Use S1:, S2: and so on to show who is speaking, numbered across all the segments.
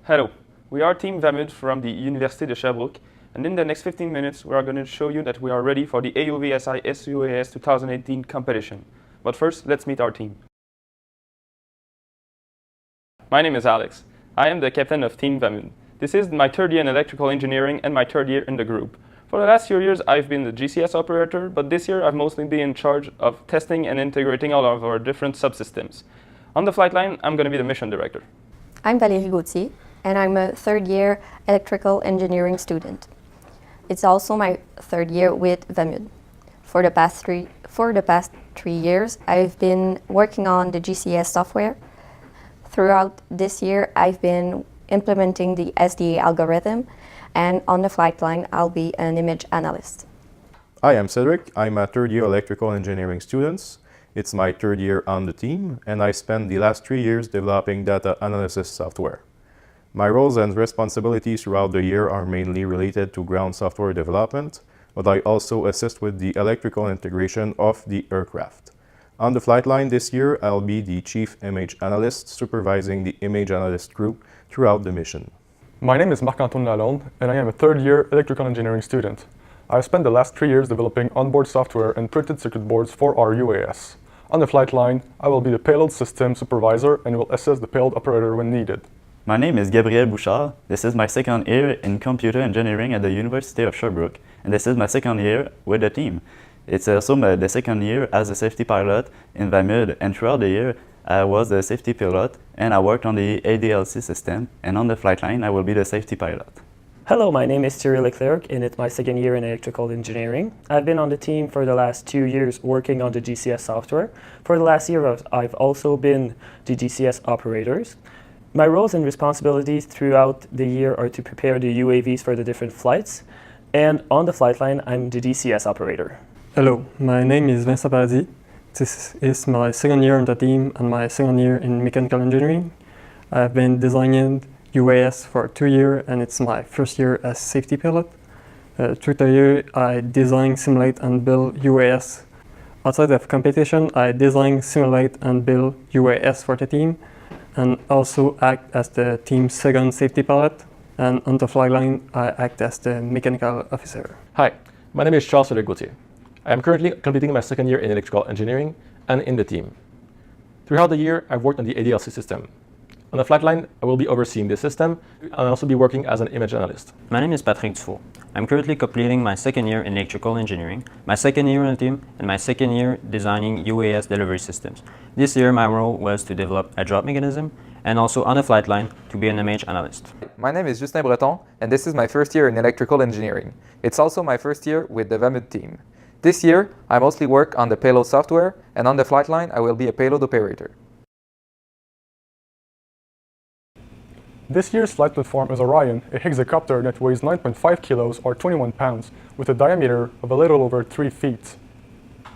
S1: Hello, we are Team Vamud from the Université de Sherbrooke, and in the next 15 minutes we are going to show you that we are ready for the AUVSI SUAS 2018 competition. But first, let's meet our team. My name is Alex. I am the captain of Team Vamud. This is my third year in electrical engineering and my third year in the group. For the last few years I've been the GCS operator, but this year I've mostly been in charge of testing and integrating all of our different subsystems. On the flight line, I'm going to be the mission director.
S2: I'm Valérie Gauthier, and I'm a third-year electrical engineering student. It's also my third year with Vamud. For the past three years, I've been working on the GCS software. Throughout this year, I've been implementing the SDA algorithm, and on the flight line, I'll be an image analyst.
S3: Hi, I'm Cedric. I'm a third-year electrical engineering student. It's my third year on the team, and I spent the last 3 years developing data analysis software. My roles and responsibilities throughout the year are mainly related to ground software development, but I also assist with the electrical integration of the aircraft. On the flight line this year, I'll be the chief image analyst, supervising the image analyst group throughout the mission.
S4: My name is Marc-Antoine Lalonde, and I am a third-year electrical engineering student. I've spent the last 3 years developing onboard software and printed circuit boards for our UAS. On the flight line, I will be the payload system supervisor and will assist the payload operator when needed.
S5: My name is Gabriel Bouchard. This is my second year in computer engineering at the University of Sherbrooke, and this is my second year with the team. It's also the second year as a safety pilot in Vamud, and throughout the year I was a safety pilot and I worked on the ADLC system, and on the flight line I will be the safety pilot.
S6: Hello, my name is Cyril Leclerc, and it's my second year in electrical engineering. I've been on the team for the last 2 years working on the GCS software. For the last year, I've also been the GCS operators. My roles and responsibilities throughout the year are to prepare the UAVs for the different flights, and on the flight line, I'm the GCS operator.
S7: Hello, my name is Vincent Paradis. This is my second year on the team and my second year in mechanical engineering. I've been designing UAS for 2 years, and it's my first year as safety pilot. Through the year, I design, simulate, and build UAS. Outside of competition, I design, simulate, and build UAS for the team, and also act as the team's second safety pilot. And on the flight line, I act as the mechanical officer.
S8: Hi, my name is Charles Gauthier. I am currently completing my second year in electrical engineering and in the team. Throughout the year, I've worked on the ADLC system. On the flight line, I will be overseeing the system and I'll also be working as an image analyst.
S9: My name is Patrick Dufour. I'm currently completing my second year in electrical engineering, my second year on the team, and my second year designing UAS delivery systems. This year, my role was to develop a drop mechanism and also on the flight line to be an image analyst.
S10: My name is Justin Breton, and this is my first year in electrical engineering. It's also my first year with the Vamud team. This year, I mostly work on the payload software, and on the flight line, I will be a payload operator.
S4: This year's flight platform is Orion, a hexacopter that weighs 9.5 kilos or 21 pounds with a diameter of a little over 3 feet.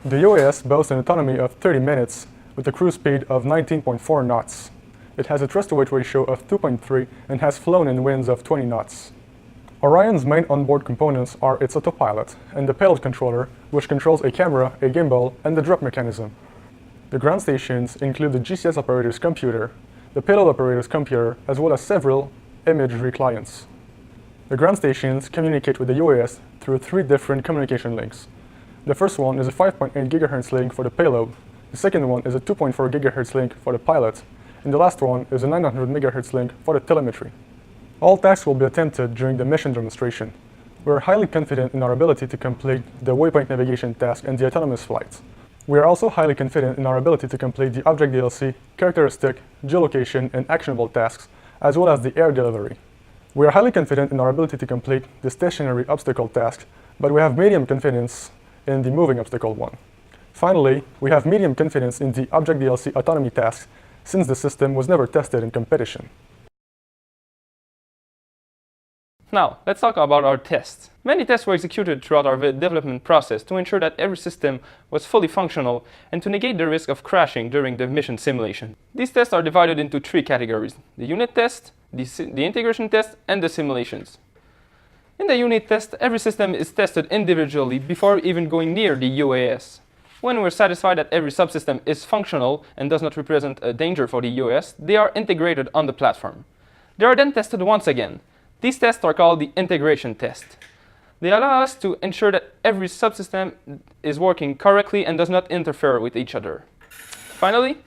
S4: The UAS boasts an autonomy of 30 minutes with a cruise speed of 19.4 knots. It has a thrust-to-weight ratio of 2.3 and has flown in winds of 20 knots. Orion's main onboard components are its autopilot and the payload controller, which controls a camera, a gimbal, and the drop mechanism. The ground stations include the GCS operator's computer, the payload operator's computer, as well as several imagery clients. The ground stations communicate with the UAS through 3 different communication links. The first one is a 5.8 GHz link for the payload, the second one is a 2.4 GHz link for the pilot, and the last one is a 900 MHz link for the telemetry. All tasks will be attempted during the mission demonstration. We are highly confident in our ability to complete the waypoint navigation task and the autonomous flight. We are also highly confident in our ability to complete the object DLC, characteristic, geolocation, and actionable tasks, as well as the air delivery. We are highly confident in our ability to complete the stationary obstacle task, but we have medium confidence in the moving obstacle one. Finally, we have medium confidence in the object DLC autonomy task, since the system was never tested in competition.
S1: Now, let's talk about our tests. Many tests were executed throughout our development process to ensure that every system was fully functional and to negate the risk of crashing during the mission simulation. These tests are divided into 3 categories: the unit test, the integration test, and the simulations. In the unit test, every system is tested individually before even going near the UAS. When we're satisfied that every subsystem is functional and does not represent a danger for the UAS, they are integrated on the platform. They are then tested once again. These tests are called the integration test. They allow us to ensure that every subsystem is working correctly and does not interfere with each other. Finally,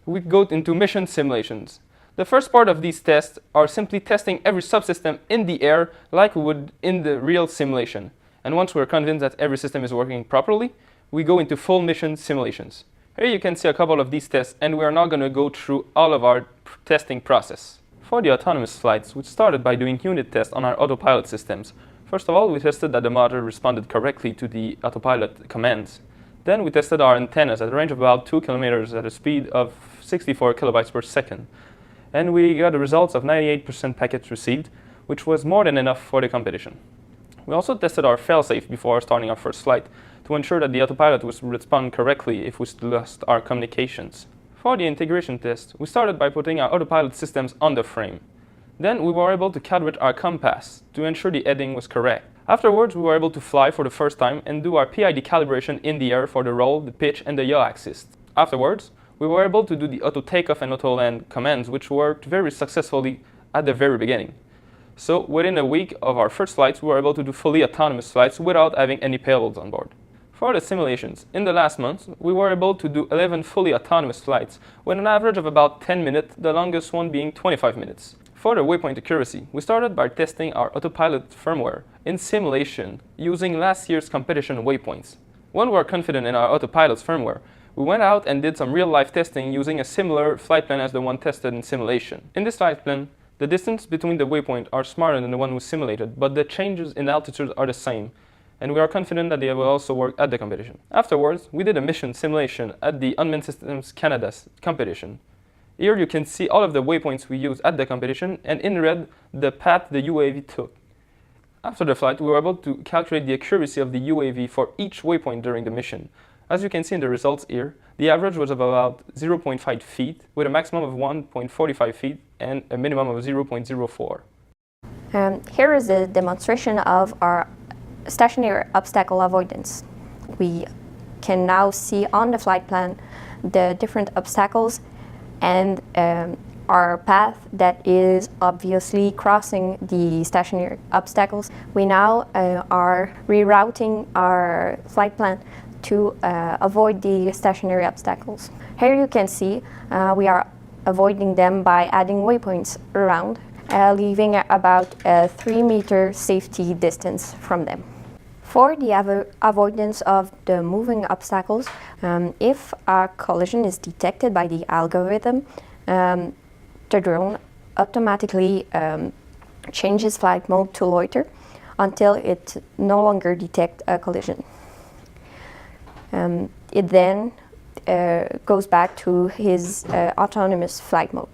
S1: we go into mission simulations. The first part of these tests are simply testing every subsystem in the air like we would in the real simulation. And once we're convinced that every system is working properly, we go into full mission simulations. Here you can see a couple of these tests, and we are not going to go through all of our testing process. For the autonomous flights, we started by doing unit tests on our autopilot systems. First of all, we tested that the motor responded correctly to the autopilot commands. Then we tested our antennas at a range of about 2 kilometers at a speed of 64 kilobytes per second. And we got the results of 98% packets received, which was more than enough for the competition. We also tested our failsafe before starting our first flight to ensure that the autopilot would respond correctly if we lost our communications. For the integration test, we started by putting our autopilot systems on the frame. Then we were able to calibrate our compass to ensure the heading was correct. Afterwards, we were able to fly for the first time and do our PID calibration in the air for the roll, the pitch, and the yaw axis. Afterwards, we were able to do the auto takeoff and auto land commands, which worked very successfully at the very beginning. So within a week of our first flights, we were able to do fully autonomous flights without having any payloads on board. For the simulations, in the last month, we were able to do 11 fully autonomous flights with an average of about 10 minutes, the longest one being 25 minutes. For the waypoint accuracy, we started by testing our autopilot firmware in simulation using last year's competition waypoints. When we were confident in our autopilot's firmware, we went out and did some real-life testing using a similar flight plan as the one tested in simulation. In this flight plan, the distance between the waypoints are smaller than the one we simulated, but the changes in altitude are the same, and we are confident that they will also work at the competition. Afterwards, we did a mission simulation at the Unmanned Systems Canada's competition. Here you can see all of the waypoints we used at the competition, and in red, the path the UAV took. After the flight, we were able to calculate the accuracy of the UAV for each waypoint during the mission. As you can see in the results here, the average was of about 0.5 feet, with a maximum of 1.45 feet and a minimum of 0.04.
S2: Here is a demonstration of our stationary obstacle avoidance. We can now see on the flight plan the different obstacles and our path that is obviously crossing the stationary obstacles. We now are rerouting our flight plan to avoid the stationary obstacles. Here you can see we are avoiding them by adding waypoints around, leaving about a 3-meter safety distance from them. For the avoidance of the moving obstacles, if a collision is detected by the algorithm, the drone automatically changes flight mode to loiter until it no longer detects a collision. It then goes back to his autonomous flight mode.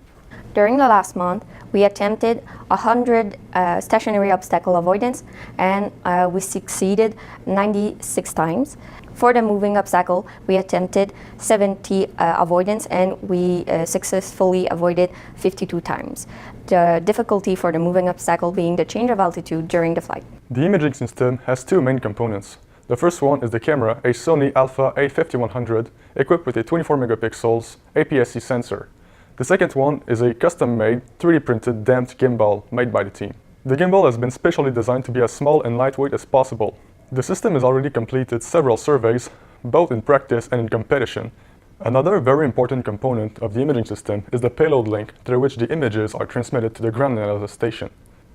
S2: During the last month, we attempted 100 stationary obstacle avoidance, and we succeeded 96 times. For the moving obstacle, we attempted 70 avoidance, and we successfully avoided 52 times. The difficulty for the moving obstacle being the change of altitude during the flight.
S4: The imaging system has two main components. The first one is the camera, a Sony Alpha A5100, equipped with a 24 megapixels APS-C sensor. The second one is a custom-made, 3D printed damped gimbal made by the team. The gimbal has been specially designed to be as small and lightweight as possible. The system has already completed several surveys, both in practice and in competition. Another very important component of the imaging system is the payload link through which the images are transmitted to the ground analysis station.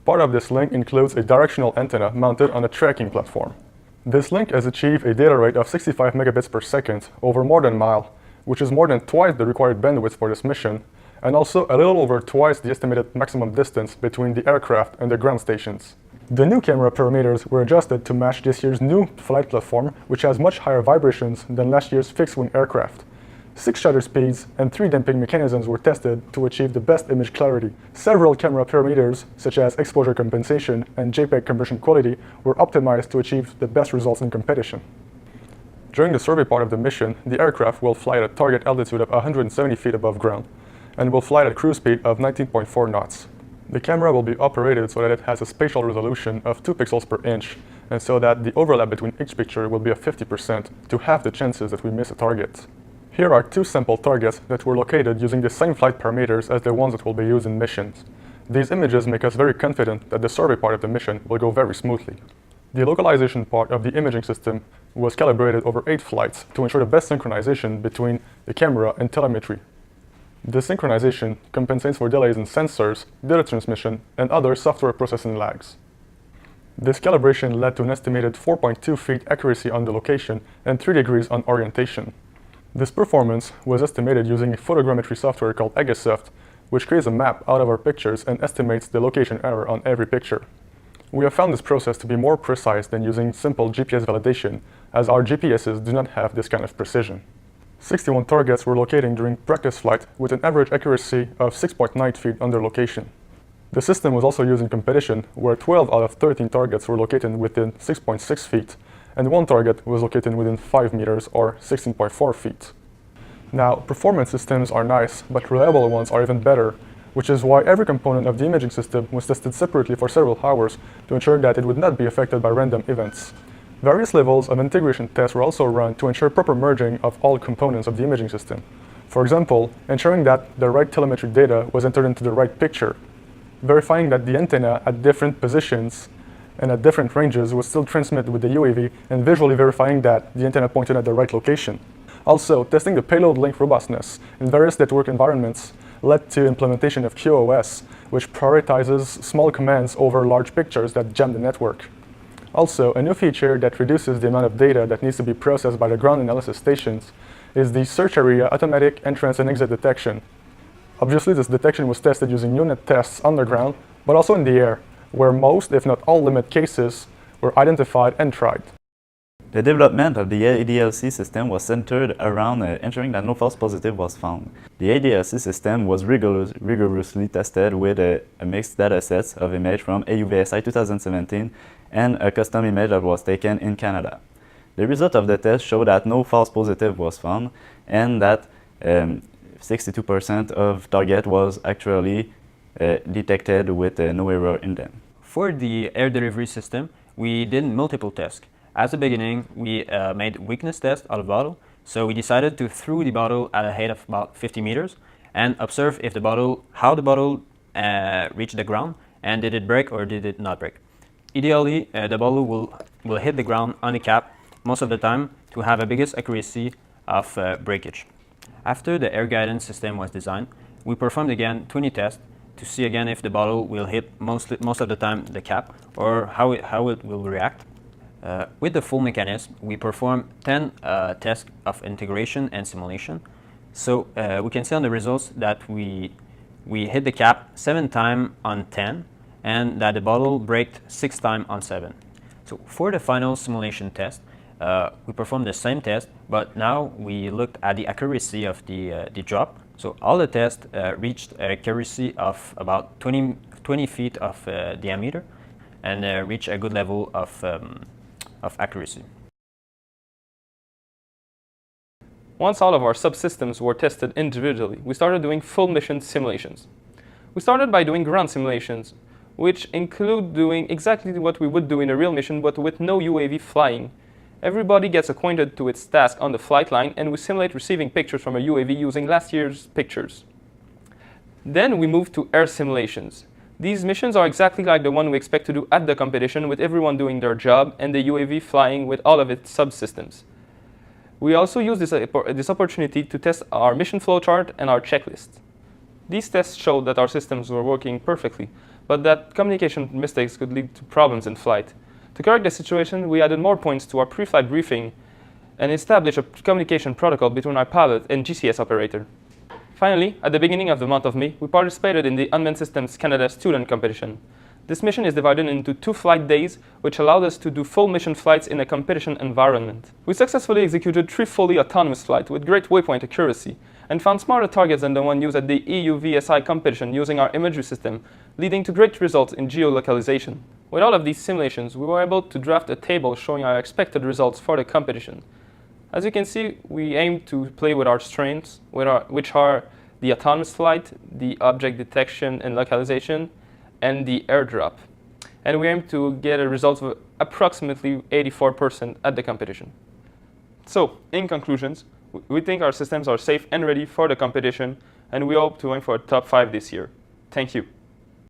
S4: Part of this link includes a directional antenna mounted on a tracking platform. This link has achieved a data rate of 65 megabits per second over more than a mile, which is more than twice the required bandwidth for this mission, and also a little over twice the estimated maximum distance between the aircraft and the ground stations. The new camera parameters were adjusted to match this year's new flight platform, which has much higher vibrations than last year's fixed-wing aircraft. 6 shutter speeds and 3 damping mechanisms were tested to achieve the best image clarity. Several camera parameters, such as exposure compensation and JPEG conversion quality, were optimized to achieve the best results in competition. During the survey part of the mission, the aircraft will fly at a target altitude of 170 feet above ground, and will fly at a cruise speed of 19.4 knots. The camera will be operated so that it has a spatial resolution of 2 pixels per inch, and so that the overlap between each picture will be of 50% to halve the chances that we miss a target. Here are 2 sample targets that were located using the same flight parameters as the ones that will be used in missions. These images make us very confident that the survey part of the mission will go very smoothly. The localization part of the imaging system was calibrated over 8 flights to ensure the best synchronization between the camera and telemetry. This synchronization compensates for delays in sensors, data transmission, and other software processing lags. This calibration led to an estimated 4.2 feet accuracy on the location and 3 degrees on orientation. This performance was estimated using a photogrammetry software called Agasoft, which creates a map out of our pictures and estimates the location error on every picture. We have found this process to be more precise than using simple GPS validation, as our GPSs do not have this kind of precision. 61 targets were locating during practice flight with an average accuracy of 6.9 feet on their location. The system was also used in competition, where 12 out of 13 targets were located within 6.6 feet, and 1 target was located within 5 meters or 16.4 feet. Now, performance systems are nice, but reliable ones are even better, which is why every component of the imaging system was tested separately for several hours to ensure that it would not be affected by random events. Various levels of integration tests were also run to ensure proper merging of all components of the imaging system. For example, ensuring that the right telemetry data was entered into the right picture, verifying that the antenna at different positions and at different ranges would still transmit with the UAV, and visually verifying that the antenna pointed at the right location. Also, testing the payload link robustness in various network environments led to implementation of QoS, which prioritizes small commands over large pictures that jam the network. Also, a new feature that reduces the amount of data that needs to be processed by the ground analysis stations is the search area automatic entrance and exit detection. Obviously, this detection was tested using unit tests underground, but also in the air, where most, if not all, limit cases were identified and tried.
S5: The development of the ADLC system was centered around ensuring that no false positive was found. The ADLC system was rigorously tested with a mixed data sets of image from AUVSI 2017 and a custom image that was taken in Canada. The result of the test showed that no false positive was found and that 62% of target was actually detected with no error in them.
S9: For the air delivery system, we did multiple tests. At the beginning, we made weakness test of the bottle, so we decided to throw the bottle at a height of about 50 meters and observe if how the bottle reached the ground and did it break or did it not break. Ideally, the bottle will hit the ground on the cap most of the time to have a biggest accuracy of breakage. After the air guidance system was designed, we performed again 20 tests to see again if the bottle will hit most of the time the cap or how it will react. With the full mechanism, we performed 10 tests of integration and simulation. So we can see on the results that we hit the cap 7 times on 10 and that the bottle braked 6 times on 7. So for the final simulation test, we performed the same test, but now we looked at the accuracy of the drop. So all the tests reached an accuracy of about 20 feet of diameter and reached a good level of accuracy.
S1: Once all of our subsystems were tested individually, we started doing full mission simulations. We started by doing ground simulations, which include doing exactly what we would do in a real mission, but with no UAV flying. Everybody gets acquainted to its task on the flight line, and we simulate receiving pictures from a UAV using last year's pictures. Then we move to air simulations. These missions are exactly like the one we expect to do at the competition, with everyone doing their job and the UAV flying with all of its subsystems. We also use this opportunity to test our mission flowchart and our checklist. These tests showed that our systems were working perfectly, but that communication mistakes could lead to problems in flight. To correct the situation, we added more points to our pre-flight briefing and established a communication protocol between our pilot and GCS operator. Finally, at the beginning of the month of May, we participated in the Unmanned Systems Canada student competition. This mission is divided into 2 flight days, which allowed us to do full mission flights in a competition environment. We successfully executed 3 fully autonomous flights with great waypoint accuracy, and found smarter targets than the one used at the EUVSI competition using our imagery system, leading to great results in geolocalization. With all of these simulations, we were able to draft a table showing our expected results for the competition. As you can see, we aim to play with our strengths, which are the autonomous flight, the object detection and localization, and the airdrop. And we aim to get a result of approximately 84% at the competition. So, in conclusions, we think our systems are safe and ready for the competition, and we hope to aim for a top 5 this year. Thank you.